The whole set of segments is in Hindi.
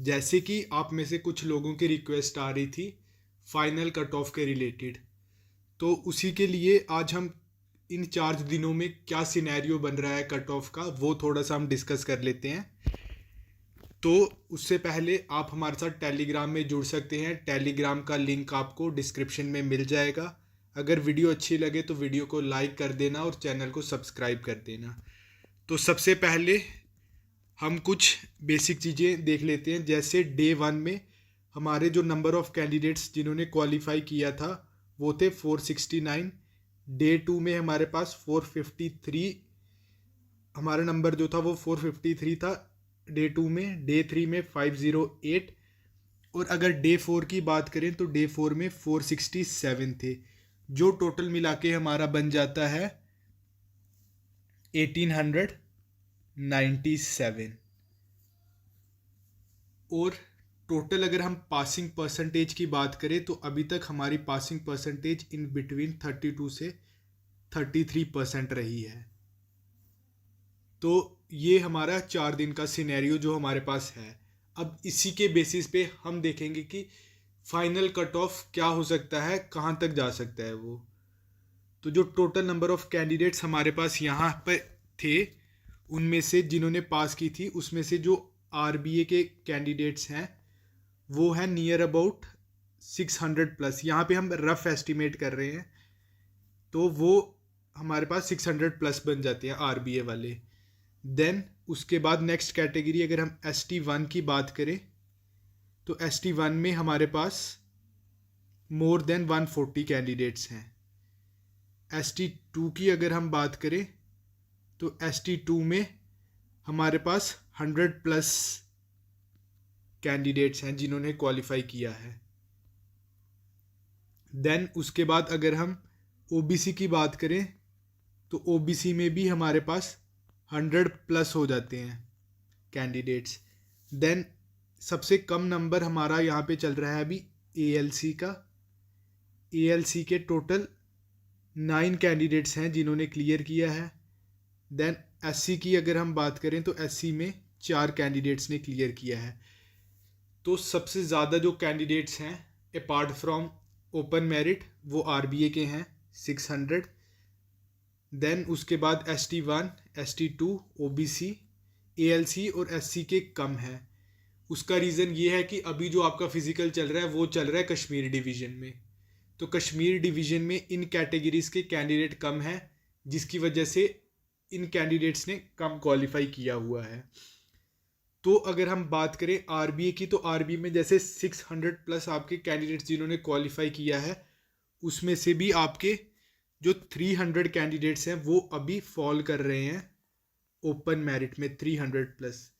जैसे कि आप में से कुछ लोगों की रिक्वेस्ट आ रही थी फाइनल कट ऑफ के रिलेटेड, तो उसी के लिए आज हम इन 4 दिनों में क्या सिनेरियो बन रहा है कट ऑफ का वो थोड़ा सा हम डिस्कस कर लेते हैं। तो उससे पहले आप हमारे साथ टेलीग्राम में जुड़ सकते हैं। टेलीग्राम का लिंक आपको डिस्क्रिप्शन में मिल जाएगा। अगर वीडियो अच्छी लगे तो वीडियो को लाइक कर देना और चैनल को सब्सक्राइब कर देना। तो सबसे पहले हम कुछ बेसिक चीज़ें देख लेते हैं। जैसे डे 1 में हमारे जो नंबर ऑफ़ कैंडिडेट्स जिन्होंने क्वालिफाई किया था वो थे 469। डे 2 में हमारे पास 453, हमारा नंबर जो था वो 453 था डे 2 में। डे 3 में 508। और अगर डे 4 की बात करें तो डे 4 में 467 थे, जो टोटल मिला के हमारा बन जाता है 1897। और टोटल अगर हम पासिंग परसेंटेज की बात करें तो अभी तक हमारी पासिंग परसेंटेज इन बिटवीन 32 से 33% रही है। तो ये हमारा 4 दिन का सिनेरियो जो हमारे पास है। अब इसी के बेसिस पे हम देखेंगे कि फाइनल कट ऑफ क्या हो सकता है, कहाँ तक जा सकता है वो। तो जो टोटल नंबर ऑफ कैंडिडेट्स हमारे पास यहाँ पर थे उनमें से जिन्होंने पास की थी उसमें से जो आरबीए के कैंडिडेट्स हैं वो है नियर अबाउट 600 प्लस। यहाँ पे हम रफ एस्टिमेट कर रहे हैं तो वो हमारे पास 600 प्लस बन जाते हैं आरबीए वाले। देन उसके बाद नेक्स्ट कैटेगरी अगर हम ST1 की बात करें तो ST1 में हमारे पास मोर देन 140 कैंडिडेट्स हैं। ST2 की अगर हम बात करें तो ST2 में हमारे पास 100 प्लस कैंडिडेट्स हैं जिन्होंने क्वालिफाई किया है। देन उसके बाद अगर हम OBC की बात करें तो OBC में भी हमारे पास 100 प्लस हो जाते हैं कैंडिडेट्स। देन सबसे कम नंबर हमारा यहाँ पे चल रहा है अभी ALC का। ALC के टोटल 9 कैंडिडेट्स हैं जिन्होंने क्लियर किया है। देन SC की अगर हम बात करें तो SC में 4 कैंडिडेट्स ने क्लियर किया है। तो सबसे ज़्यादा जो कैंडिडेट्स हैं अपार्ट फ्रॉम ओपन मेरिट वो RBA के हैं 600। देन उसके बाद ST1, ST2, OBC, ALC और SC के कम हैं। उसका रीज़न ये है कि अभी जो आपका फिज़िकल चल रहा है वो चल रहा है कश्मीर डिवीज़न में। तो कश्मीर डिवीज़न में इन कैटेगरीज़ के कैंडिडेट कम हैं जिसकी वजह से इन कैंडिडेट्स ने कम क्वालिफाई किया हुआ है। तो अगर हम बात करें आरबीए की तो आरबीए में जैसे 600 प्लस आपके कैंडिडेट्स जिन्होंने क्वालिफाई किया है उसमें से भी आपके जो 300 कैंडिडेट्स हैं वो अभी फॉल कर रहे हैं ओपन मेरिट में 300 प्लस।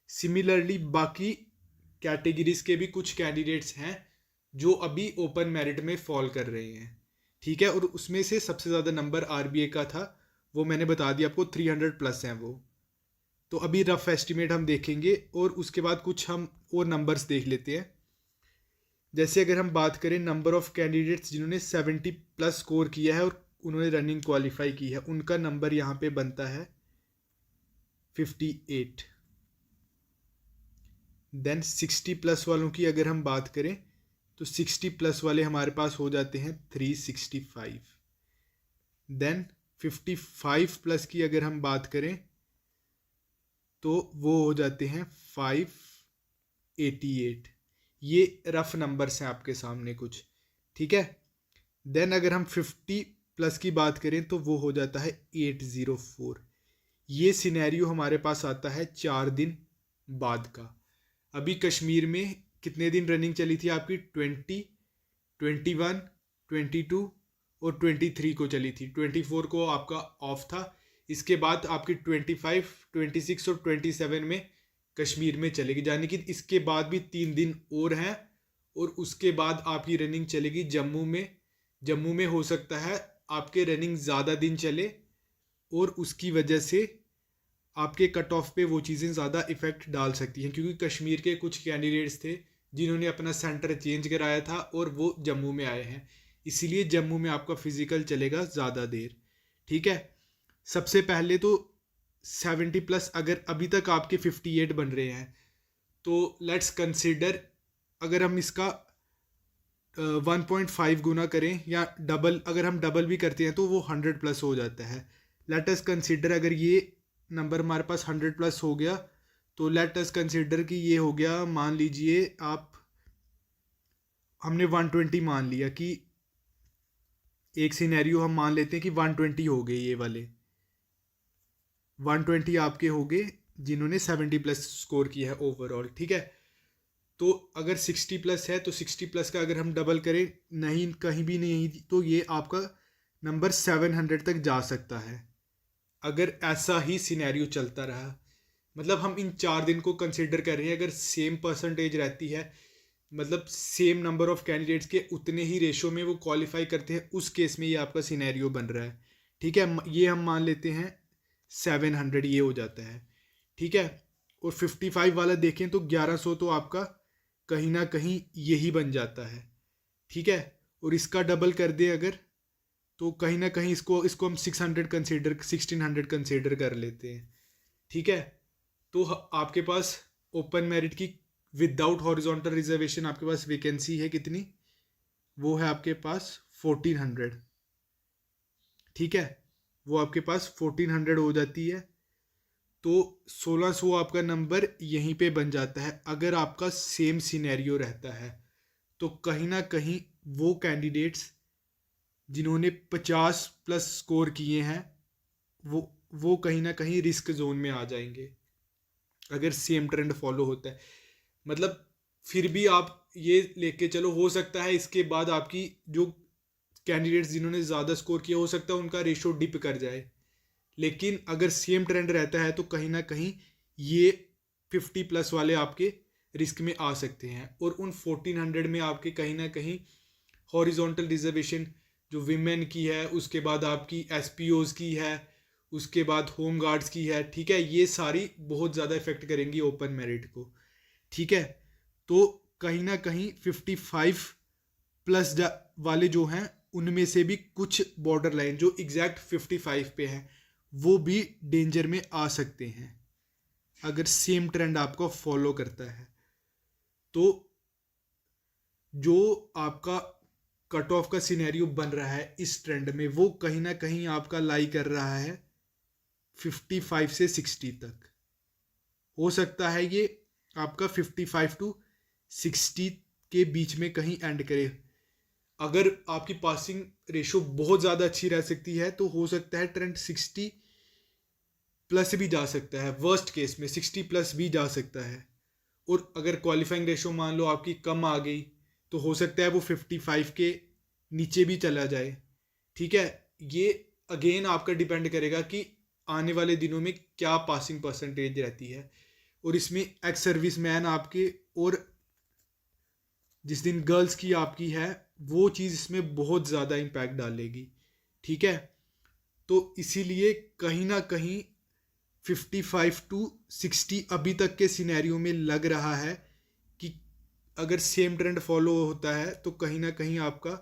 सिमिलरली बाकी कैटेगरीज के भी कुछ कैंडिडेट्स हैं जो अभी ओपन मेरिट में फॉल कर रहे हैं। ठीक है, और उसमें से सबसे ज़्यादा नंबर आरबीए का था, वो मैंने बता दिया आपको 300 प्लस हैं वो। तो अभी रफ एस्टिमेट हम देखेंगे और उसके बाद कुछ हम और नंबर्स देख लेते हैं। जैसे अगर हम बात करें नंबर ऑफ़ कैंडिडेट्स जिन्होंने 70 प्लस स्कोर किया है और उन्होंने रनिंग क्वालिफाई की है, उनका नंबर यहाँ पे बनता है 58। देन 60 प्लस वालों की अगर हम बात करें तो 60 प्लस वाले हमारे पास हो जाते हैं 365। देन 55 प्लस की अगर हम बात करें तो वो हो जाते हैं 588। ये रफ नंबर्स हैं आपके सामने कुछ। ठीक है, देन अगर हम 50 प्लस की बात करें तो वो हो जाता है 804। ये सिनेरियो हमारे पास आता है 4 दिन बाद का। अभी कश्मीर में कितने दिन रनिंग चली थी आपकी? 20, 21, 22 और 23 को चली थी। 24 को आपका ऑफ था। इसके बाद आपकी 25, 26 और 27 में कश्मीर में चलेगी, यानी कि इसके बाद भी 3 दिन और हैं। और उसके बाद आपकी रनिंग चलेगी जम्मू में। जम्मू में हो सकता है आपके रनिंग ज़्यादा दिन चले और उसकी वजह से आपके कट ऑफ पे वो चीज़ें ज़्यादा इफ़ेक्ट डाल सकती हैं, क्योंकि कश्मीर के कुछ कैंडिडेट्स थे जिन्होंने अपना सेंटर चेंज कराया था और वो जम्मू में आए हैं, इसीलिए जम्मू में आपका फिज़िकल चलेगा ज़्यादा देर। ठीक है, सबसे पहले तो 70 प्लस अगर अभी तक आपके 58 बन रहे हैं तो लेट्स कंसिडर अगर हम इसका 1.5 गुना करें या डबल, अगर हम डबल भी करते हैं तो वो 100 प्लस हो जाता है। लेट अस कंसिडर अगर ये नंबर हमारे पास 100 प्लस हो गया तो लेट अस कंसिडर कि ये हो गया, मान लीजिए आप, हमने 120 मान लिया कि एक सिनेरियो हम मान लेते हैं कि 120 हो गए, ये वाले 120 आपके हो गए जिन्होंने 70 प्लस स्कोर किया है ओवरऑल, ठीक है। तो अगर 60 प्लस है तो 60 प्लस का अगर हम डबल करें, नहीं कहीं भी नहीं, तो ये आपका नंबर 700 तक जा सकता है अगर ऐसा ही सिनेरियो चलता रहा। मतलब हम इन 4 दिन को कंसिडर कर रहे हैं, अगर सेम परसेंटेज रहती है, मतलब सेम नंबर ऑफ कैंडिडेट्स के उतने ही रेशो में वो क्वालिफाई करते हैं, उस केस में ये आपका सिनेरियो बन रहा है, ठीक है। ये हम मान लेते हैं 700 ये हो जाता है, ठीक है। और 55 वाला देखें तो 1100 तो आपका कहीं ना कहीं यही बन जाता है, ठीक है। और इसका डबल कर दे अगर, तो कहीं ना कहीं इसको इसको हम 1600 कंसिडर कर लेते हैं, ठीक है। तो आपके पास ओपन मेरिट की विदाउट हॉरिजॉन्टल रिजर्वेशन आपके पास वैकेंसी है कितनी, वो है आपके पास 1400, ठीक है। वो आपके पास 1400 हो जाती है, तो 1600 आपका नंबर यहीं पे बन जाता है। अगर आपका सेम सिनेरियो रहता है तो कहीं ना कहीं वो कैंडिडेट्स जिन्होंने 50 प्लस स्कोर किए हैं वो कहीं ना कहीं रिस्क जोन में आ जाएंगे अगर सेम ट्रेंड फॉलो होता है। मतलब फिर भी आप ये लेके चलो, हो सकता है इसके बाद आपकी जो कैंडिडेट्स जिन्होंने ज़्यादा स्कोर किया, हो सकता है उनका रेशो डिप कर जाए, लेकिन अगर सेम ट्रेंड रहता है तो कहीं ना कहीं ये 50 प्लस वाले आपके रिस्क में आ सकते हैं। और उन 1400 में आपके कहीं ना कहीं हॉरिजॉन्टल रिजर्वेशन जो विमेन की है, उसके बाद आपकी एसपीओज की है, उसके बाद होम गार्ड्स की है, ठीक है, ये सारी बहुत ज़्यादा इफेक्ट करेंगी ओपन मेरिट को, ठीक है। तो कहीं ना कहीं 55 प्लस वाले जो हैं उनमें से भी कुछ बॉर्डर लाइन जो एग्जैक्ट 55 पे हैं वो भी डेंजर में आ सकते हैं अगर सेम ट्रेंड आपको फॉलो करता है। तो जो आपका कट ऑफ का सिनेरियो बन रहा है इस ट्रेंड में, वो कहीं ना कहीं आपका लाई कर रहा है 55 से 60 तक। हो सकता है ये आपका 55 टू 60 के बीच में कहीं एंड करे। अगर आपकी पासिंग रेशो बहुत ज़्यादा अच्छी रह सकती है तो हो सकता है ट्रेंड 60 प्लस भी जा सकता है, वर्स्ट केस में 60 प्लस भी जा सकता है। और अगर क्वालिफाइंग रेशो मान लो आपकी कम आ गई तो हो सकता है वो 55 के नीचे भी चला जाए, ठीक है। ये अगेन आपका डिपेंड करेगा कि आने वाले दिनों में क्या पासिंग परसेंटेज रहती है। और इसमें एक्स सर्विस मैन आपके और जिस दिन गर्ल्स की आपकी है वो चीज़ इसमें बहुत ज़्यादा इम्पैक्ट डालेगी, ठीक है। तो इसीलिए कहीं ना कहीं 55 टू 60 अभी तक के सिनेरियो में लग रहा है कि अगर सेम ट्रेंड फॉलो होता है तो कहीं ना कहीं आपका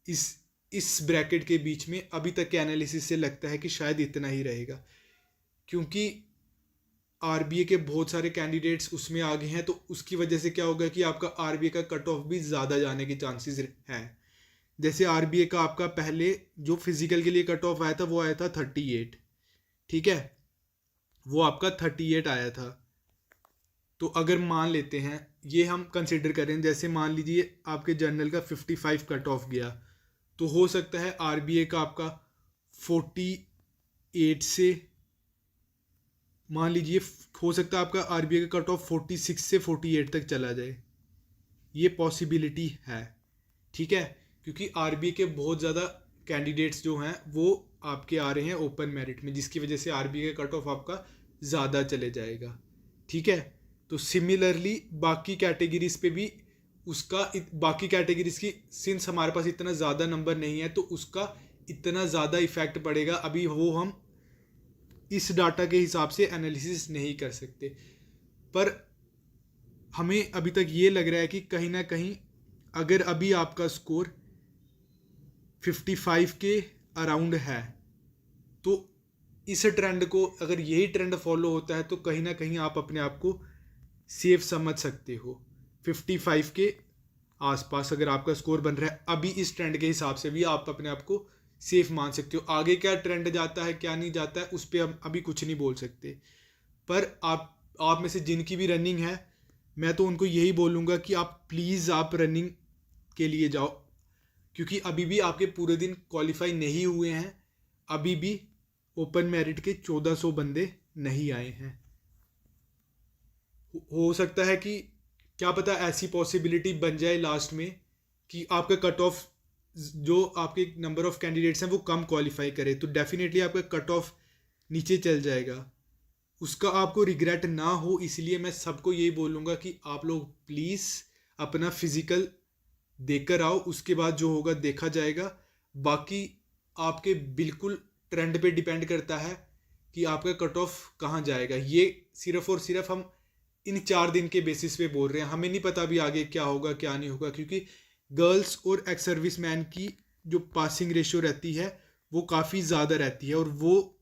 इस ब्रैकेट के बीच में अभी तक के एनालिसिस से लगता है कि शायद इतना ही रहेगा, क्योंकि आरबीए के बहुत सारे कैंडिडेट्स उसमें आ गए हैं। तो उसकी वजह से क्या होगा कि आपका आरबीए का कट ऑफ भी ज़्यादा जाने के चांसेस हैं। जैसे आरबीए का आपका पहले जो फिजिकल के लिए कट ऑफ आया था वो आया था 38, ठीक है, वो आपका 38 आया था। तो अगर मान लेते हैं, ये हम कंसिडर करें, जैसे मान लीजिए आपके जर्नल का 55 कट ऑफ गया तो हो सकता है आरबीए का आपका 48 से, मान लीजिए हो सकता है आपका आरबीए का कट ऑफ 46 से 48 तक चला जाए, ये पॉसिबिलिटी है, ठीक है। क्योंकि आरबीए के बहुत ज़्यादा कैंडिडेट्स जो हैं वो आपके आ रहे हैं ओपन मेरिट में, जिसकी वजह से आरबीए का कट ऑफ आपका ज़्यादा चले जाएगा, ठीक है। तो सिमिलरली बाकी कैटेगरीज पे भी उसका बाकी कैटेगरीज की सिंस हमारे पास इतना ज़्यादा नंबर नहीं है तो उसका इतना ज़्यादा इफेक्ट पड़ेगा, अभी वो हम इस डाटा के हिसाब से एनालिसिस नहीं कर सकते। पर हमें अभी तक ये लग रहा है कि कहीं ना कहीं अगर अभी आपका स्कोर 55 के अराउंड है तो इस ट्रेंड को, अगर यही ट्रेंड फॉलो होता है तो कहीं ना कहीं आप अपने आप को सेफ समझ सकते हो। 55 के आसपास अगर आपका स्कोर बन रहा है अभी इस ट्रेंड के हिसाब से भी आप अपने आप को सेफ मान सकते हो। आगे क्या ट्रेंड जाता है क्या नहीं जाता है उस पर हम अभी कुछ नहीं बोल सकते, पर आप में से जिनकी भी रनिंग है मैं तो उनको यही बोलूँगा कि आप प्लीज़ आप रनिंग के लिए जाओ, क्योंकि अभी भी आपके पूरे दिन क्वालिफाई नहीं हुए हैं, अभी भी ओपन मेरिट के 1400 बंदे नहीं आए हैं। हो सकता है कि क्या पता ऐसी पॉसिबिलिटी बन जाए लास्ट में कि आपका कट ऑफ, जो आपके नंबर ऑफ कैंडिडेट्स हैं वो कम क्वालिफाई करे, तो डेफिनेटली आपका कट ऑफ नीचे चल जाएगा। उसका आपको रिग्रेट ना हो, इसलिए मैं सबको यही बोलूँगा कि आप लोग प्लीज़ अपना फिज़िकल देकर आओ, उसके बाद जो होगा देखा जाएगा। बाकी आपके बिल्कुल ट्रेंड पे डिपेंड करता है कि आपका कट ऑफ कहाँ जाएगा। ये सिर्फ और सिर्फ हम इन 4 दिन के बेसिस पे बोल रहे हैं, हमें नहीं पता अभी आगे क्या होगा क्या नहीं होगा, क्योंकि गर्ल्स और एक्स सर्विस मैन की जो पासिंग रेशियो रहती है वो काफ़ी ज़्यादा रहती है और वो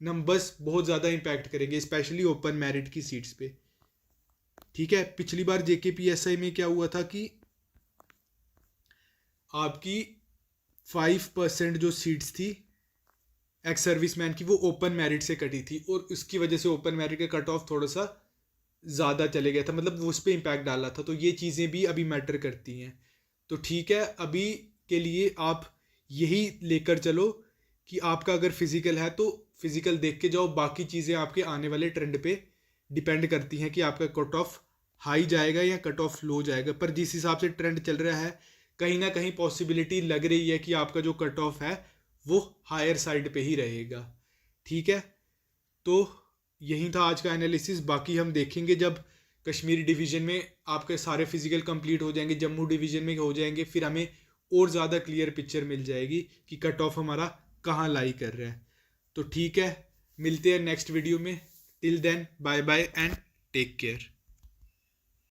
नंबर्स बहुत ज़्यादा इम्पैक्ट करेंगे, स्पेशली ओपन मेरिट की सीट्स पे। ठीक है, पिछली बार JKPSI में क्या हुआ था कि आपकी 5% जो सीट्स थी एक्स सर्विस मैन की वो ओपन मेरिट से कटी थी और उसकी वजह से ओपन मेरिट का कट ऑफ थोड़ा सा ज़्यादा चले गया था, मतलब वो उस पर इम्पैक्ट डाला था। तो ये चीज़ें भी अभी मैटर करती हैं। तो ठीक है, अभी के लिए आप यही लेकर चलो कि आपका अगर फिज़िकल है तो फिज़िकल देख के जाओ, बाकी चीज़ें आपके आने वाले ट्रेंड पे डिपेंड करती हैं कि आपका कट ऑफ हाई जाएगा या कट ऑफ लो जाएगा। पर जिस हिसाब से ट्रेंड चल रहा है कहीं ना कहीं पॉसिबिलिटी लग रही है कि आपका जो कट ऑफ है वो हायर साइड पे ही रहेगा। ठीक है, तो यही था आज का एनालिसिस। बाकी हम देखेंगे जब कश्मीर डिवीज़न में आपके सारे फिजिकल कंप्लीट हो जाएंगे, जम्मू डिवीज़न में हो जाएंगे, फिर हमें और ज़्यादा क्लियर पिक्चर मिल जाएगी कि कट ऑफ हमारा कहाँ लाई कर रहा है। तो ठीक है, मिलते हैं नेक्स्ट वीडियो में। Till then bye bye and take care.